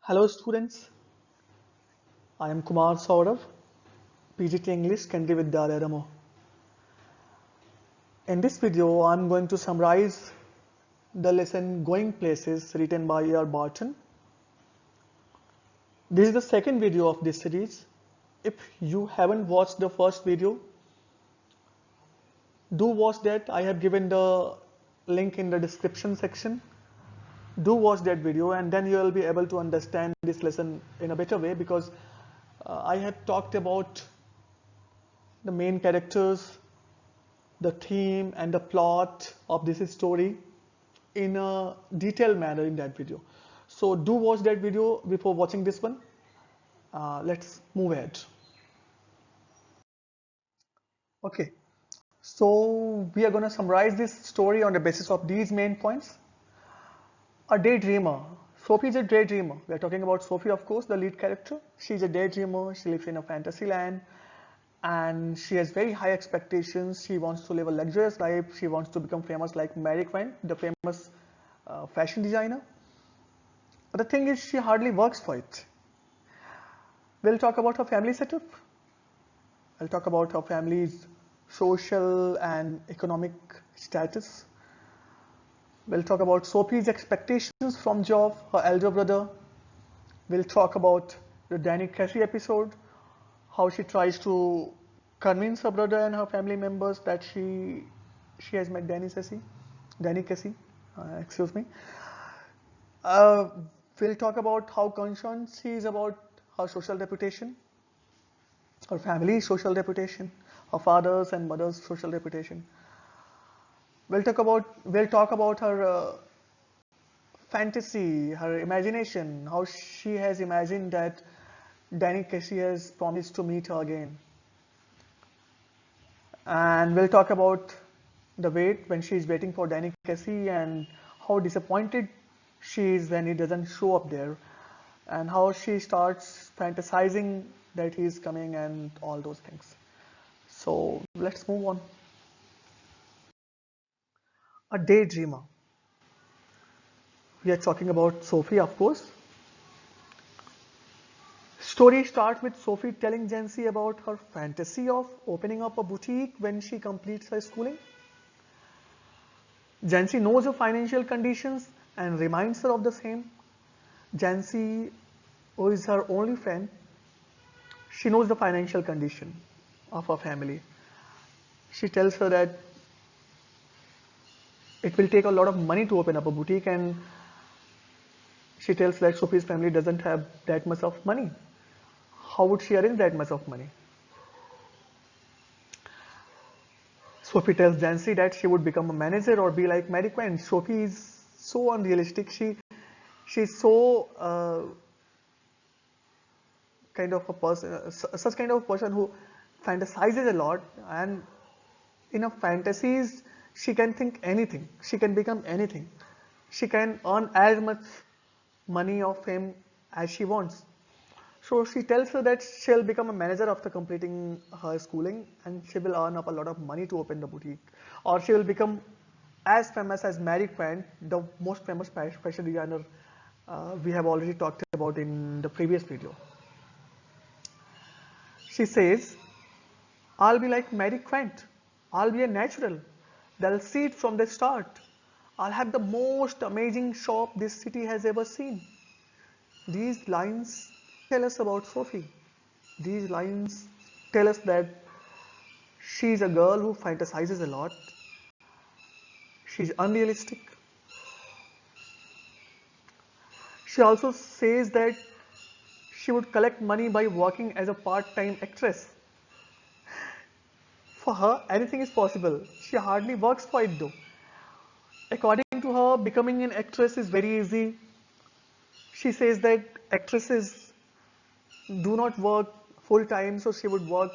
Hello students, I am Kumar Saurav, PGT English, Kendriya Vidyalaya Ramo. In this video, I am going to summarize the lesson Going Places written by E.R. Barton. This is the second video of this series. If you haven't watched the first video, do watch that. I have given the link in the description section. Do watch that video and then you will be able to understand this lesson in a better way because I have talked about the main characters, the theme and the plot of this story in a detailed manner in that video. So do watch that video before watching this one. Let's move ahead. Okay, so we are going to summarize this story on the basis of these main points. A daydreamer. Sophie is a daydreamer. We are talking about Sophie, of course, the lead character. She's a daydreamer. She lives in a fantasy land and she has very high expectations. She wants to live a luxurious life. She wants to become famous like Mary Quant, the famous fashion designer. But the thing is, she hardly works for it. We'll talk about her family setup. I'll talk about her family's social and economic status. We'll talk about Sophie's expectations from Geoff, her elder brother. We'll talk about the Cassey episode, how she tries to convince her brother and her family members that she has met Cassey, excuse me. We'll talk about how concerned she is about her social reputation, her family's social reputation, her father's and mother's social reputation. We'll talk about her fantasy, her imagination, how she has imagined that Cassey has promised to meet her again. And we'll talk about the wait when she is waiting for Cassey and how disappointed she is when he doesn't show up there, and how she starts fantasizing that he is coming and all those things. So let's move on. A daydreamer. We are talking about Sophie, of course. Story starts with Sophie telling Jancy about her fantasy of opening up a boutique when she completes her schooling. Jancy knows her financial conditions and reminds her of the same. Jancy, who is her only friend, she knows the financial condition of her family. She tells her that it will take a lot of money to open up a boutique, and she tells that Sophie's family doesn't have that much of money. How would she arrange that much of money? Sophie tells Jancy that she would become a manager or be like Mary Quant. Sophie is so unrealistic. She's so kind of a person, such kind of person who fantasizes a lot, and in her fantasies she can think anything. She can become anything. She can earn as much money or fame as she wants. So she tells her that she'll become a manager after completing her schooling and she will earn up a lot of money to open the boutique. Or she will become as famous as Mary Quant, the most famous fashion designer we have already talked about in the previous video. She says, I'll be like Mary Quant. I'll be a natural. They'll see it from the start. I'll have the most amazing shop this city has ever seen. These lines tell us about Sophie. These lines tell us that she's a girl who fantasizes a lot. She's unrealistic. She also says that she would collect money by working as a part-time actress. For her, anything is possible. She hardly works for it though. According to her, becoming an actress is very easy. She says that actresses do not work full time, so she would work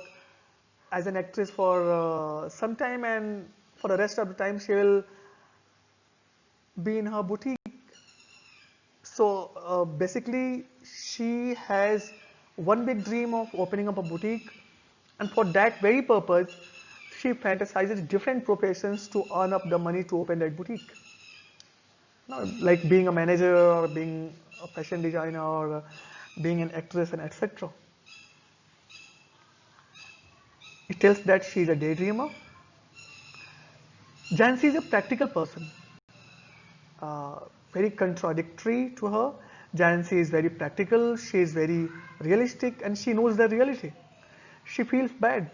as an actress for some time, and for the rest of the time she will be in her boutique. So basically she has one big dream of opening up a boutique, and for that very purpose she fantasizes different professions to earn up the money to open that boutique. Like being a manager or being a fashion designer or being an actress and etc. It tells that she's a daydreamer. Jancy is a practical person, uh, very contradictory to her. Jancy is very practical, she is very realistic, and she knows the reality. She feels bad.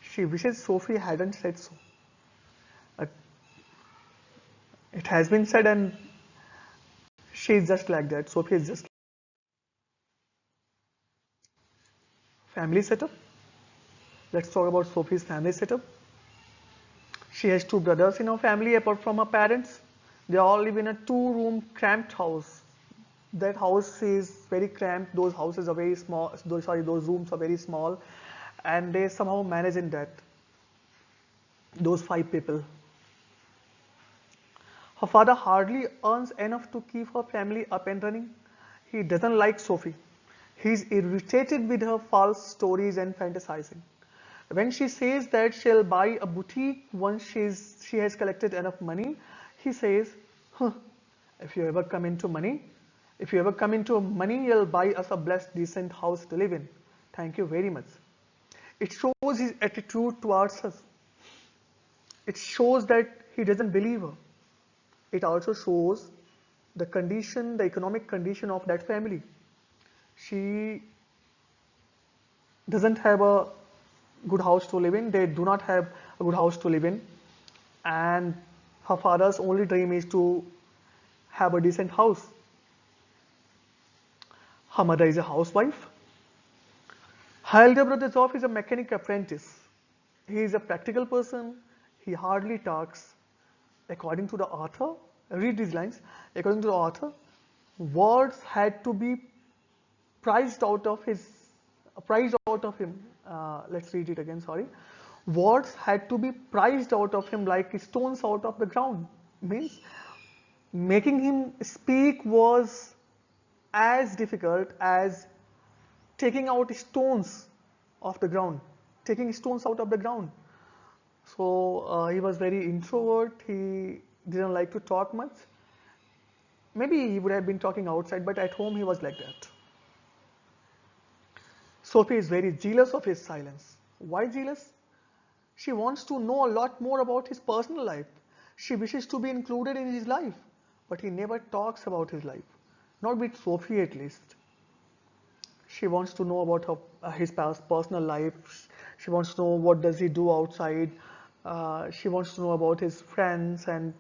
She wishes Sophie hadn't said so. Uh, it has been said, and she is just like that. Sophie is just family setup. Let's talk about Sophie's family setup. She has two brothers in her family apart from her parents. They all live in a two-room cramped house. That house is very cramped. Those houses are very small. Those rooms are very small, and they somehow manage in that. Those five people. Her father hardly earns enough to keep her family up and running. He doesn't like Sophie. He's irritated with her false stories and fantasizing. When she says that she'll buy a boutique once she has collected enough money, he says, huh, if you ever come into money, if you ever come into money, you'll buy us a blessed, decent house to live in. Thank you very much. It shows his attitude towards us. It shows that he doesn't believe her. It also shows the condition, the economic condition of that family. She doesn't have a good house to live in. They do not have a good house to live in. And her father's only dream is to have a decent house. Her mother is a housewife. Her elder brother Geoff is a mechanic apprentice. He is a practical person. He hardly talks. According to the author, read these lines. According to the author, words had to be prized out of him. Let's read it again. Sorry. Words had to be prized out of him like stones out of the ground. Means making him speak was as difficult as taking out stones off the ground, taking stones out of the ground. So he was very introvert. He didn't like to talk much. Maybe he would have been talking outside, but at home he was like that. Sophie is very jealous of his silence. Why jealous? She wants to know a lot more about his personal life. She wishes to be included in his life, but he never talks about his life. Not with Sophie at least. She wants to know about his personal life. She wants to know what does he do outside. She wants to know about his friends and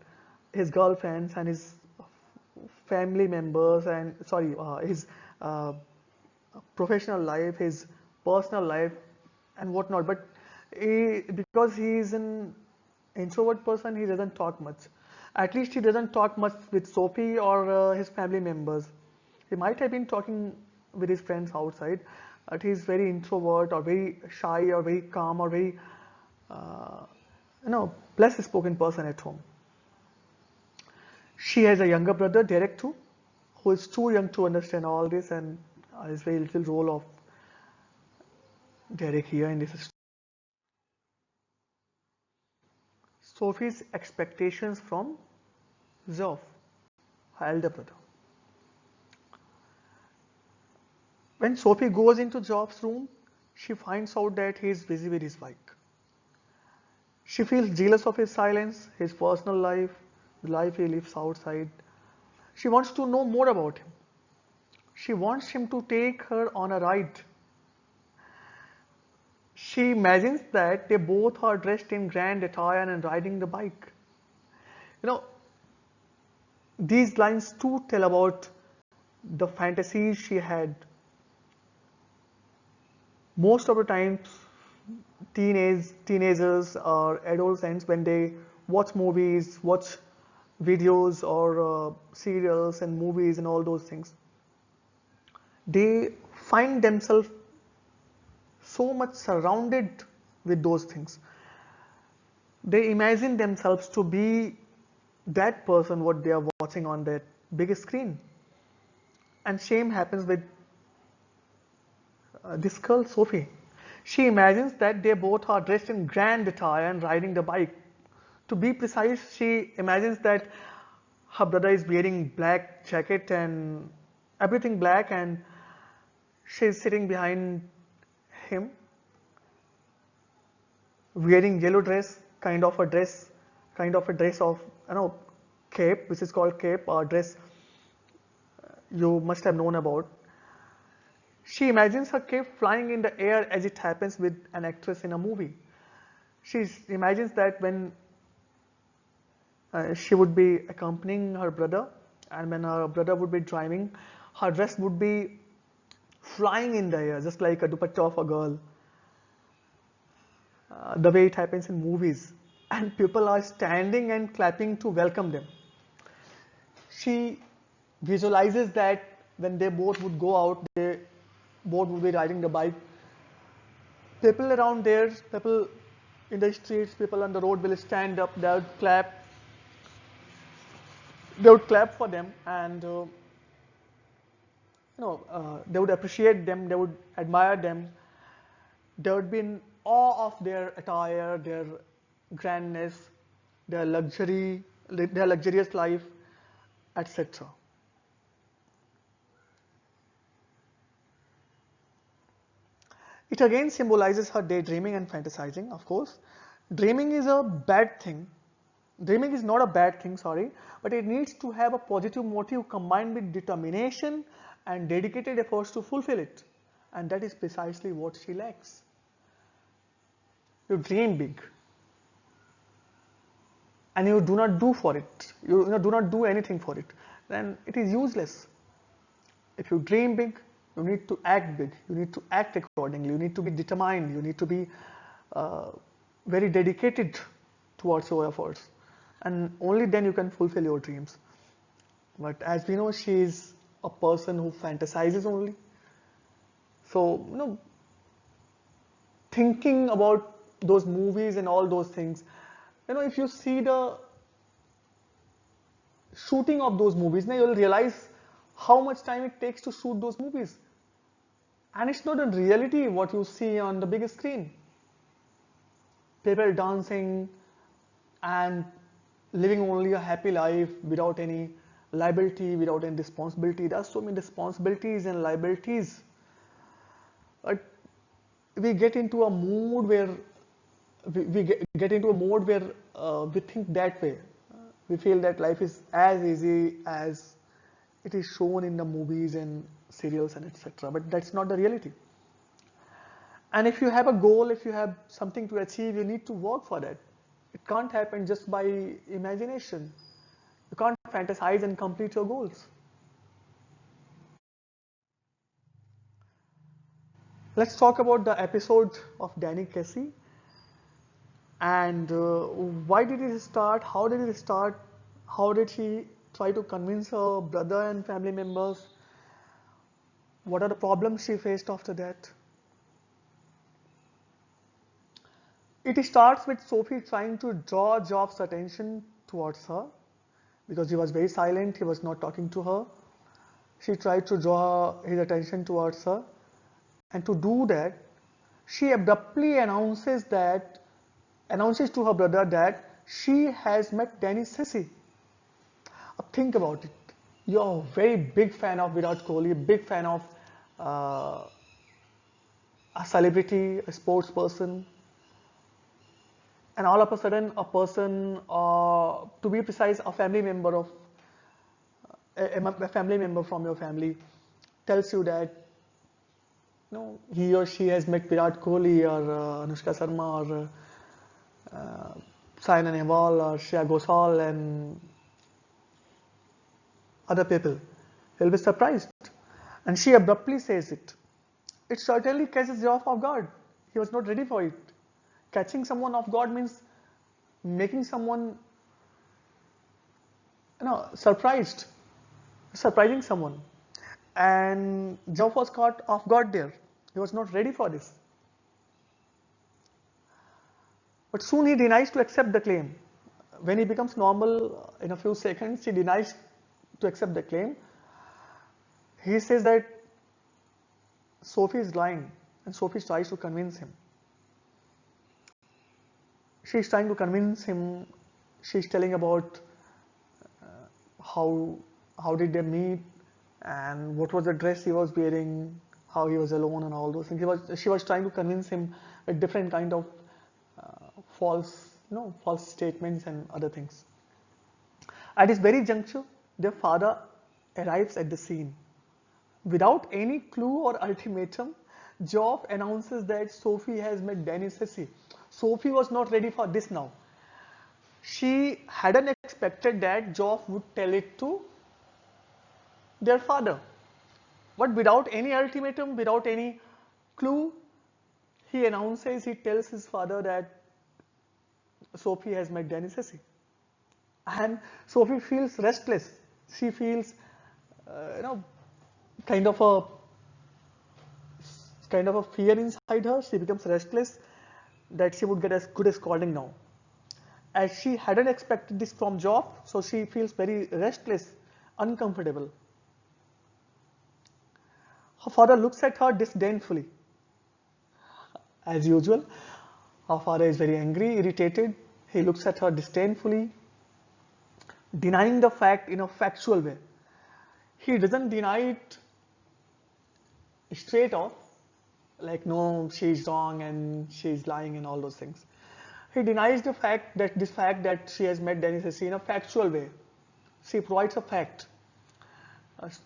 his girlfriends and his family members and his uh, professional life, his personal life, and whatnot. But because he is an introvert person, he doesn't talk much. At least he doesn't talk much with Sophie or his family members. He might have been talking with his friends outside, but he's very introvert or very shy or very calm or very, uh, less spoken person at home. She has a younger brother, Derek too, who is too young to understand all this, and is very little role of Derek here in this story. Sophie's expectations from Geoff, her elder brother. When Sophie goes into Geoff's room, she finds out that he is busy with his bike. She feels jealous of his silence, his personal life, the life he lives outside. She wants to know more about him. She wants him to take her on a ride. She imagines that they both are dressed in grand attire and riding the bike. You know, these lines too tell about the fantasies she had. Most of the times, teenagers or adolescents, when they watch movies, watch videos or serials and movies and all those things, they find themselves so much surrounded with those things. They imagine themselves to be that person what they are watching on that big screen. And same happens with this girl Sophie. She imagines that they both are dressed in grand attire and riding the bike. To be precise, she imagines that her brother is wearing black jacket and everything black, and she's sitting behind him wearing yellow dress, kind of a dress of, cape, which is called cape, or dress you must have known about. She imagines her cape flying in the air as it happens with an actress in a movie. She imagines that when she would be accompanying her brother, and when her brother would be driving, her dress would be flying in the air, just like a dupatta of a girl, the way it happens in movies. And people are standing and clapping to welcome them. She visualizes that when they both would go out, they both would be riding the bike. People around there, people in the streets, people on the road will stand up, they would clap for them, and they would appreciate them, they would admire them, they would be in awe of their attire, their grandness, their luxury, their luxurious life, etc. It again symbolizes her daydreaming and fantasizing, of course. Dreaming is a bad thing. Dreaming is not a bad thing, sorry, but it needs to have a positive motive combined with determination and dedicated efforts to fulfill it. And that is precisely what she lacks. You dream big and you do not do for it, you do not do anything for it, then it is useless. If you dream big, you need to act big, you need to act accordingly, you need to be determined, you need to be very dedicated towards your efforts, and only then you can fulfill your dreams. But as we know, she is a person who fantasizes only. So, thinking about those movies and all those things, if you see the shooting of those movies, now you'll realize how much time it takes to shoot those movies. And it's not in reality what you see on the big screen. People dancing and living only a happy life without any liability, without any responsibility. There are so many responsibilities and liabilities. But we get into a mood where we think that way. We feel that life is as easy as it is shown in the movies and serials and etc. But that's not the reality. And if you have a goal, if you have something to achieve, you need to work for that. It can't happen just by imagination. You can't fantasize and complete your goals. Let's talk about the episode of Danny Cassey. And why did it start? How did it start? How did she try to convince her brother and family members? What are the problems she faced after that? It starts with Sophie trying to draw Geoff's attention towards her because he was very silent, he was not talking to her. She tried to draw his attention towards her, and to do that, she abruptly announces to her brother that she has met Danny Cassey. Think about it. You're a very big fan of Virat Kohli, big fan of a celebrity, a sports person, and all of a sudden a person, to be precise, a family member from your family tells you that he or she has met Virat Kohli or Anushka Sharma or Saina Nehwal or Shreya Ghoshal and other people. He'll be surprised. And she abruptly says it. It certainly catches Geoff off guard. He was not ready for it. Catching someone off guard means making someone surprised, surprising someone. And Geoff was caught off guard there. He was not ready for this. But soon he denies to accept the claim. When he becomes normal in a few seconds, he denies to accept the claim. He says that Sophie is lying, and Sophie tries to convince him. She's trying to convince him. She's telling about how did they meet, and what was the dress he was wearing, how he was alone, and all those things. She was trying to convince him with different kind of false statements and other things. At this very juncture, their father arrives at the scene. Without any clue or ultimatum, Geoff announces that Sophie has met Danny Cassey. Sophie was not ready for this now. She hadn't expected that Geoff would tell it to their father. But without any ultimatum, without any clue, he tells his father that Sophie has met Danny Cassey. And Sophie feels restless. She feels, you know, kind of a fear inside her. She becomes restless that she would get as good as scolding now. As she hadn't expected this from Geoff, so she feels very restless, uncomfortable. Her father looks at her disdainfully. As usual, her father is very angry, irritated. He looks at her disdainfully, denying the fact in a factual way. He doesn't deny it straight off, like no, she's wrong and she's lying and all those things. He denies the fact that she has met Danny Cassey in a factual way. She provides a fact.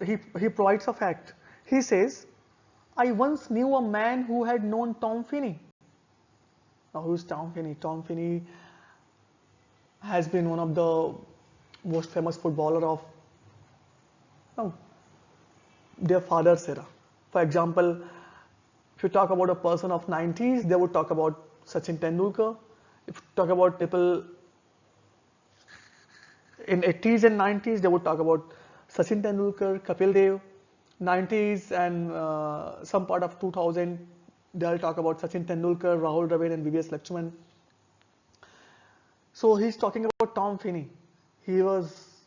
He provides a fact. He says, I once knew a man who had known Tom Finney. Now, who's Tom Finney? Tom Finney has been one of the most famous footballer of their father's era. For example, if you talk about a person of 90s, they would talk about Sachin Tendulkar. If you talk about people in 80s and 90s, they would talk about Sachin Tendulkar, Kapil Dev. 90s and some part of 2000, they'll talk about Sachin Tendulkar, Rahul Dravid and VVS Lakshman. So he's talking about Tom Finney. He was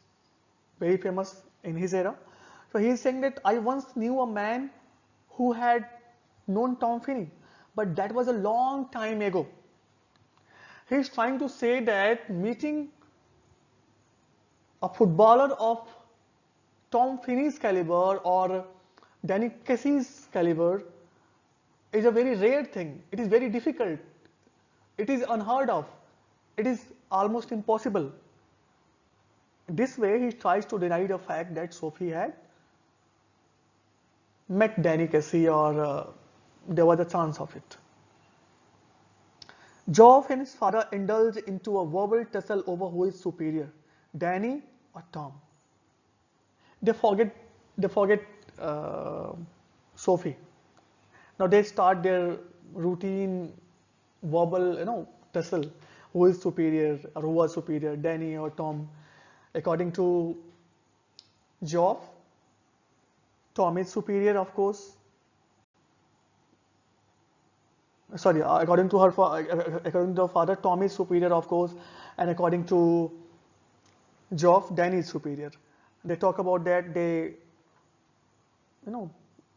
very famous in his era. So he's saying that I once knew a man who had known Tom Finney, but that was a long time ago. He's trying to say that meeting a footballer of Tom Finney's caliber or Danny Cassey's caliber is a very rare thing. It is very difficult. It is unheard of. It is almost impossible. This way, he tries to deny the fact that Sophie had met Danny Cassey or there was a chance of it. Geoff and his father indulge into a verbal tussle over who is superior, Danny or Tom. They forget Sophie. Now they start their routine verbal, tussle. Who is superior or who was superior, Danny or Tom? According to Geoff, Tom is superior, of course. Sorry, according to her father, Tom is superior, of course, and according to Geoff, Danny is superior. They talk about that. They,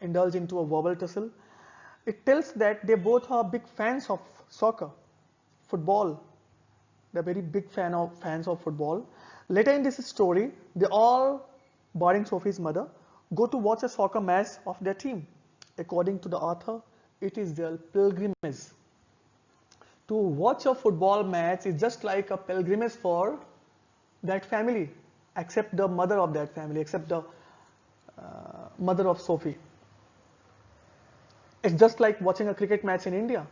indulge into a verbal tussle. It tells that they both are big fans of soccer, football. They're very big fans of football. Later in this story, they all, barring Sophie's mother, go to watch a soccer match of their team. According to the author, it is their pilgrimage. To watch a football match is just like a pilgrimage for that family, except the mother of that family, except the mother of Sophie. It's just like watching a cricket match in India.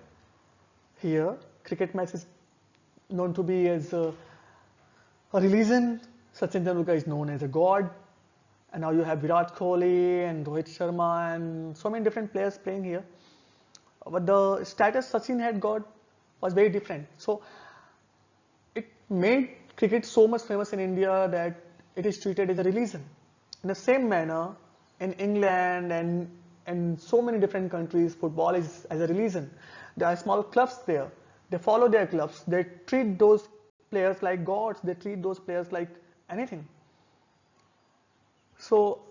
Here, cricket match is known to be as a religion. Sachin Tendulkar is known as a god. And now you have Virat Kohli and Rohit Sharma and so many different players playing here. But the status Sachin had got was very different. So it made cricket so much famous in India that it is treated as a religion. In the same manner, in England and so many different countries, football is as a religion. There are small clubs there. They follow their clubs. They treat those players like gods. They treat those players like anything. So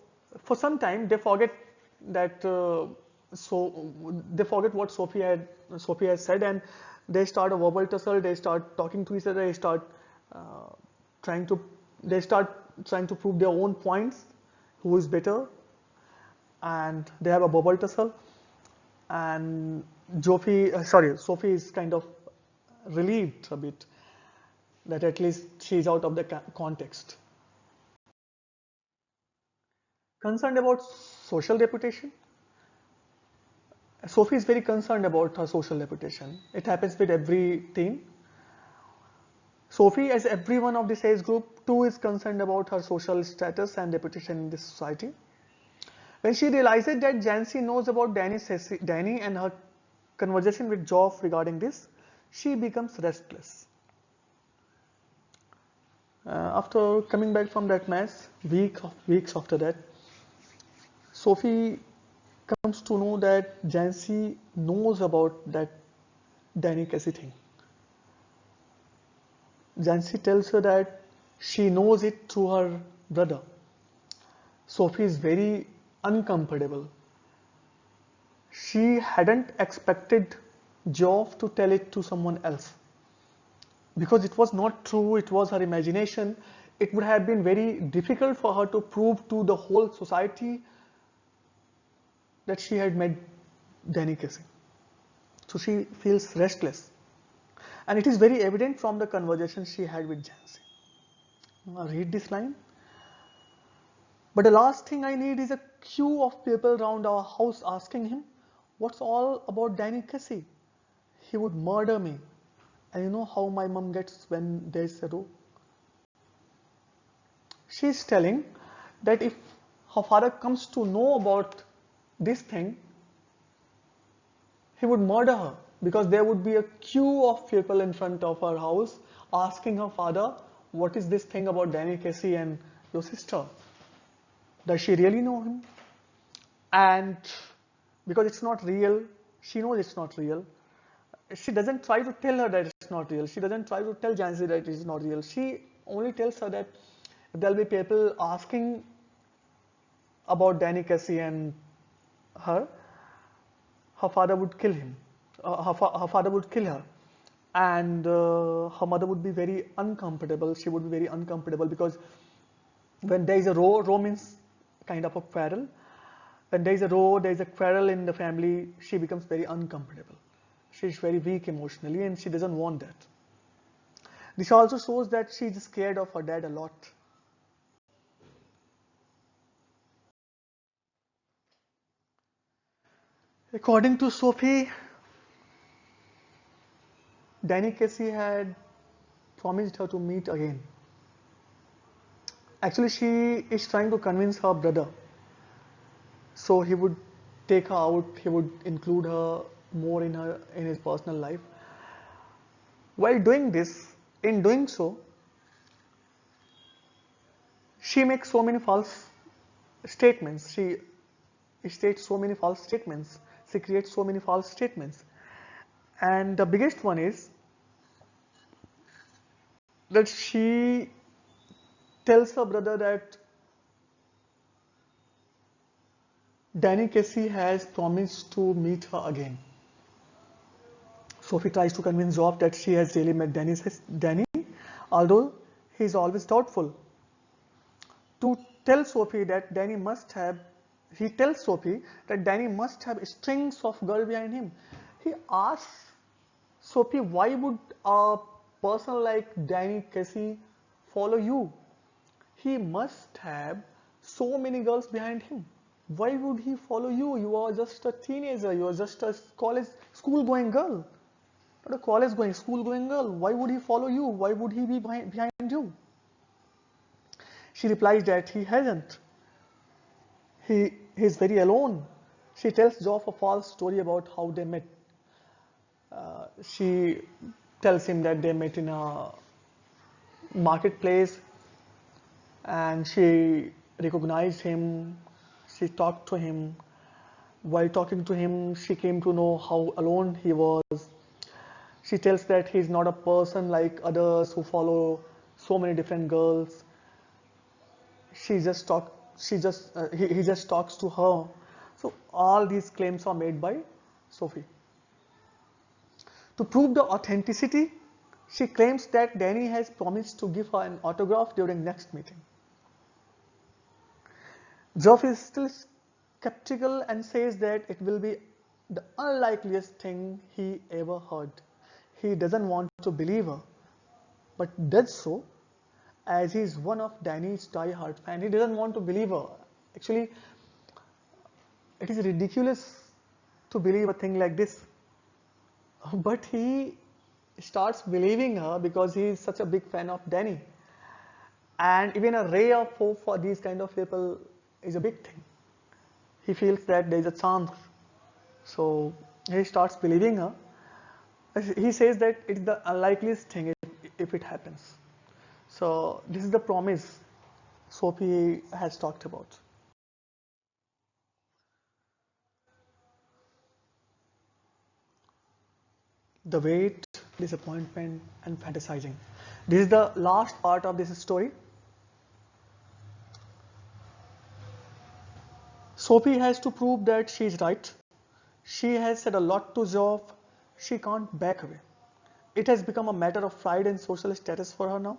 for some time they forget that. They forget what Sophie has said, and they start a verbal tussle. They start talking to each other. They start trying to prove their own points. Who is better? and they have a bubble tussle, and Sophie is kind of relieved a bit that at least she's out of the context. Concerned about social reputation. Sophie is very concerned about her social reputation. It happens with every teen. Sophie, as everyone of this age group, too is concerned about her social status and reputation in this society. When she realizes that Jancy knows about Danny and her conversation with Geoff regarding this, she becomes restless. After coming back from that mess, weeks after that, Sophie comes to know that Jancy knows about that Danny Cassey thing. Jancy tells her that she knows it through her brother. Sophie is very uncomfortable. She hadn't expected Geoff to tell it to someone else. Because it was not true, it was her imagination, it would have been very difficult for her to prove to the whole society that she had met Danny Cassey. So she feels restless. And it is very evident from the conversation she had with Jancy. Now read this line. But the last thing I need is a queue of people around our house asking him, what's all about Danny Cassey? He would murder me. And you know how my mom gets when there's a row? She's telling that if her father comes to know about this thing, he would murder her because there would be a queue of people in front of her house asking her father, what is this thing about Danny Cassey and your sister? Does she really know him? And because it's not real, she knows it's not real. She doesn't try to tell her that it's not real. She doesn't try to tell Jancy that it's not real. She only tells her that there'll be people asking about Danny Cassey and her father would kill him. Her father would kill her. And her mother would be very uncomfortable. She would be very uncomfortable because when there is a row means kind of a quarrel. When there is a row, there is a quarrel in the family, she becomes very uncomfortable. She is very weak emotionally and she doesn't want that. This also shows that she is scared of her dad a lot. According to Sophie, Danny Cassey had promised her to meet again. Actually, she is trying to convince her brother. So he would take her out, he would include her more in his personal life. While doing this, in doing so, she makes so many false statements. She states so many false statements. She creates so many false statements. And the biggest one is that she tells her brother that Danny Cassey has promised to meet her again. Sophie tries to convince Geoff that she has really met Danny, although he is always doubtful. To tell Sophie that he tells Sophie that Danny must have strings of girl behind him. He asks Sophie, why would a person like Danny Cassey follow you? He must have so many girls behind him. Why would he follow you? You are just a teenager. You are just a school-going girl. Not a college-going, school-going girl. Why would he follow you? Why would he be behind you? She replies that he hasn't. He is very alone. She tells Geoff a false story about how they met. She tells him that they met in a marketplace and she recognized him. She talked to him. While talking to him, she came to know how alone he was. She tells that he's not a person like others who follow so many different girls. He just talks to her. So all these claims are made by Sophie. To prove the authenticity, she claims that Danny has promised to give her an autograph during next meeting. Geoff is still skeptical and says that it will be the unlikeliest thing he ever heard. He doesn't want to believe her, but does so as he is one of Danny's die-hard fan. He doesn't want to believe her. Actually, it is ridiculous to believe a thing like this. But he starts believing her because he is such a big fan of Danny. And even a ray of hope for these kind of people is a big thing. He feels that there is a chance. So he starts believing her. He says that it's the unlikeliest thing if it happens. So this is the promise Sophie has talked about. The wait, disappointment, and fantasizing. This is the last part of this story. Sophie has to prove that she is right. She has said a lot to Geoff. She can't back away. It has become a matter of pride and social status for her now.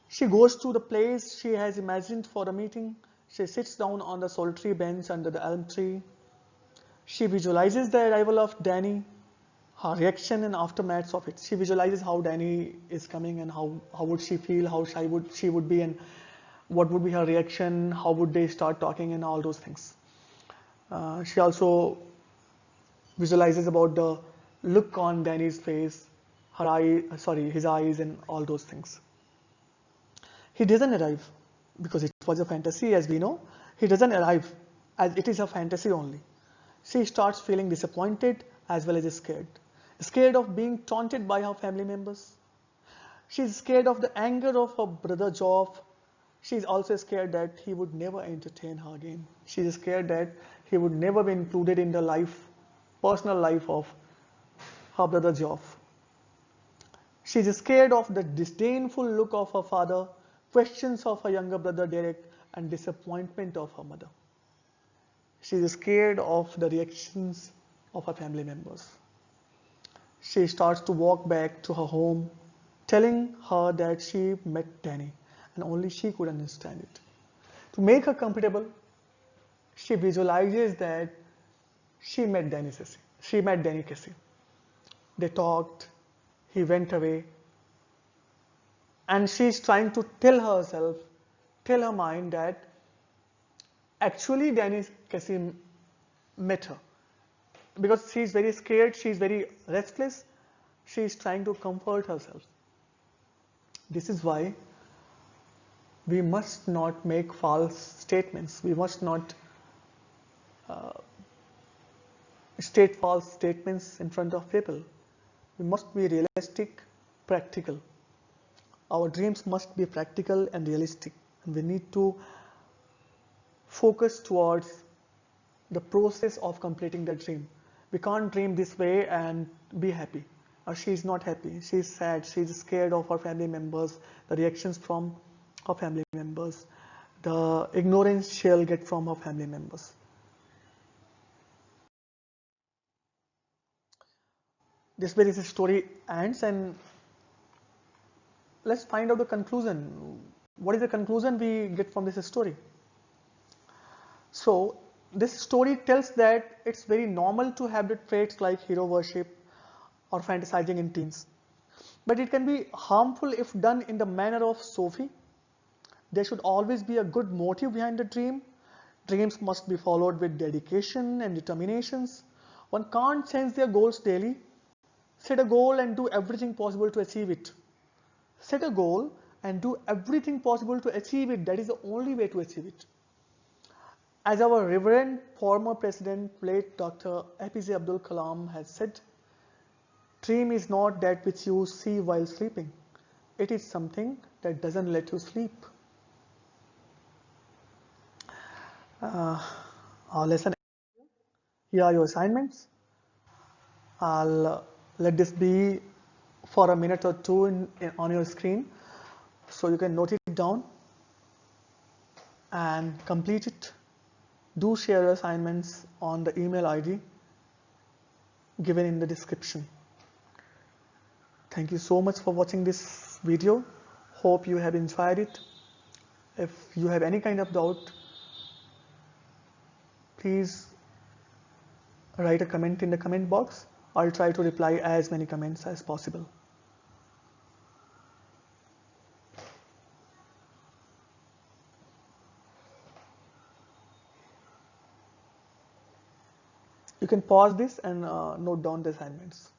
She goes to the place she has imagined for the meeting. She sits down on the solitary bench under the elm tree. She visualizes the arrival of Danny, her reaction and aftermath of it. She visualizes how Danny is coming and how would she feel, how shy she would be, and what would be her reaction, how would they start talking, and all those things. She also visualizes about the look on Danny's face, his eyes, and all those things. He doesn't arrive because it was a fantasy, as we know. He doesn't arrive as it is a fantasy only. She starts feeling disappointed as well as scared. Scared of being taunted by her family members. She's scared of the anger of her brother Geoff. She's also scared that he would never entertain her again. She's scared that he would never be included in the personal life of her brother Geoff. She's scared of the disdainful look of her father, questions of her younger brother Derek, and disappointment of her mother. She's scared of the reactions of her family members. She starts to walk back to her home, telling her that she met Danny, and only she could understand it. To make her comfortable, she visualizes that she met Danny Cassey. They talked, he went away, and she's trying to tell her mind that actually Danny Cassey met her. Because she's very scared, she's very restless, she's trying to comfort herself. This is why we must not make false statements. We must not state false statements in front of people. We must be realistic, practical. Our dreams must be practical and realistic, and we need to focus towards the process of completing the dream. We can't dream this way and be happy. She's not happy, she's sad, she's scared of her family members, the reactions from her family members, the ignorance she'll get from her family members. This way this story ends, and let's find out the conclusion. What is the conclusion we get from this story? So this story tells that it's very normal to have the traits like hero worship or fantasizing in teens. But it can be harmful if done in the manner of Sophie. There should always be a good motive behind the dream. Dreams must be followed with dedication and determinations. One can't change their goals daily. Set a goal and do everything possible to achieve it. Set a goal and do everything possible to achieve it. That is the only way to achieve it. As our reverend former president, late Dr. APJ Abdul Kalam has said, dream is not that which you see while sleeping. It is something that doesn't let you sleep. Our lesson. Here are your assignments. I'll let this be for a minute or two on your screen so you can note it down and complete it. Do share your assignments on the email ID given in the description. Thank you so much for watching this video. Hope you have enjoyed it. If you have any kind of doubt, please write a comment in the comment box. I'll try to reply as many comments as possible. You can pause this and note down the assignments.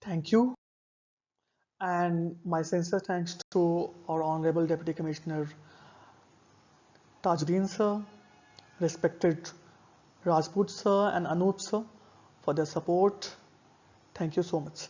Thank you. And my sincere thanks to our Honorable Deputy Commissioner Tajuddin sir, respected Rajput sir and Anup sir for their support. Thank you so much.